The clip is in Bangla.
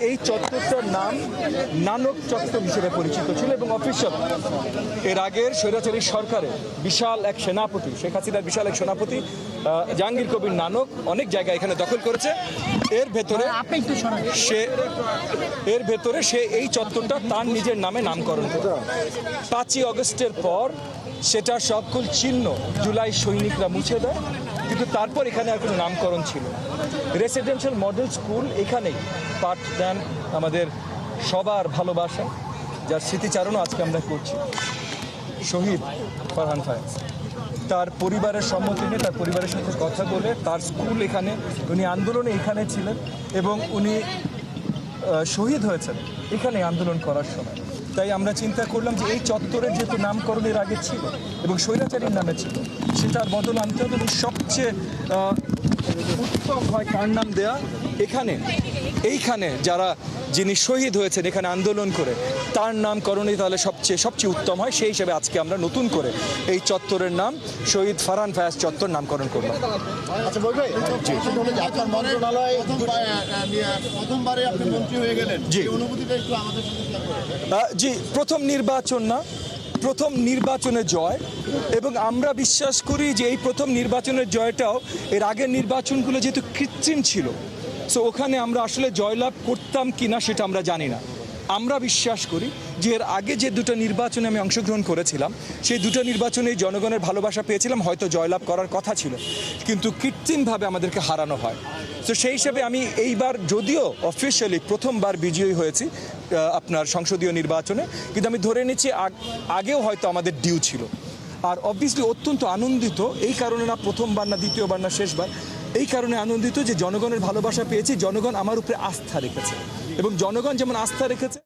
এই চত্বরটার নাম নানক চত্বর হিসেবে পরিচিত ছিল এবং অফিসিয়াল এর আগের স্বৈরাচারী সরকারের বিশাল এক সেনাপতি, শেখ হাসিনার বিশাল এক সেনাপতি জাহাঙ্গীর কবির নানক অনেক জায়গা এখানে দখল করেছে। এর ভেতরে সে এই চত্বরটা তার নিজের নামে নামকরণ করে। 5ই আগস্টের পর সেটা সকল চিহ্ন জুলাই সৈনিকরা মুছে দেয়, কিন্তু তারপর এখানে আর কোনো নামকরণ ছিল। রেসিডেন্সিয়াল মডেল স্কুল এখানেই পাঠ দেন আমাদের সবার ভালোবাসা, যার স্মৃতিচারণও আজকে আমরা করছি, শহীদ ফারহান ফায়াজ। তার পরিবারের সম্মতি নিয়ে, তার পরিবারের সাথে কথা বলে, তার স্কুল এখানে, উনি আন্দোলনে এখানে ছিলেন এবং উনি শহীদ হয়েছেন এখানে আন্দোলন করার সময়। তাই আমরা চিন্তা করলাম যে এই চত্বরের যেহেতু নামকরণের আগে ছিল এবং স্বৈরাচারীর নামে ছিল, সেটার বদল আনতে হবে। সবচেয়ে উত্তম হয় কার নাম দেয়া, এইখানে যারা যিনি শহীদ হয়েছেন এখানে আন্দোলন করে, তার নামকরণই তাহলে সবচেয়ে উত্তম হয়। সেই হিসেবে আজকে আমরা নতুন করে এই চত্বরের নাম শহীদ ফারহান ফায়াজ চত্বর নামকরণ করলাম। আচ্ছা বলবে, আপনার মন্ত্রণালয় প্রথমবারে আপনি মন্ত্রী হয়ে গেলেন, জি, অনুভূতিটা একটু আমাদের সাথে শেয়ার করুন। জি, প্রথম নির্বাচন না, প্রথম নির্বাচনে জয়, এবং আমরা বিশ্বাস করি যে এই প্রথম নির্বাচনের জয়টাও এর আগের নির্বাচনগুলো যেহেতু কৃত্রিম ছিল, সো ওখানে আমরা আসলে জয়লাভ করতাম কি না সেটা আমরা জানি না। আমরা বিশ্বাস করি যে এর আগে যে দুটো নির্বাচনে আমি অংশগ্রহণ করেছিলাম, সেই দুটো নির্বাচনে জনগণের ভালোবাসা পেয়েছিলাম, হয়তো জয়লাভ করার কথা ছিল, কিন্তু কৃত্রিমভাবে আমাদেরকে হারানো হয়। তো সেই হিসেবে আমি এইবার যদিও অফিসিয়ালি প্রথমবার বিজয়ী হয়েছি আপনার সংসদীয় নির্বাচনে, কিন্তু আমি ধরে নিচ্ছি আগেও হয়তো আমাদের ডিউ ছিল। আর অবভিয়াসলি অত্যন্ত আনন্দিত, এই কারণে না প্রথমবার না দ্বিতীয়বার না শেষবার, এই কারণে আনন্দিত যে জনগণের ভালোবাসা পেয়েছি, জনগণ আমার উপরে আস্থা রেখেছে, এবং জনগণ যেমন আস্থা রেখেছে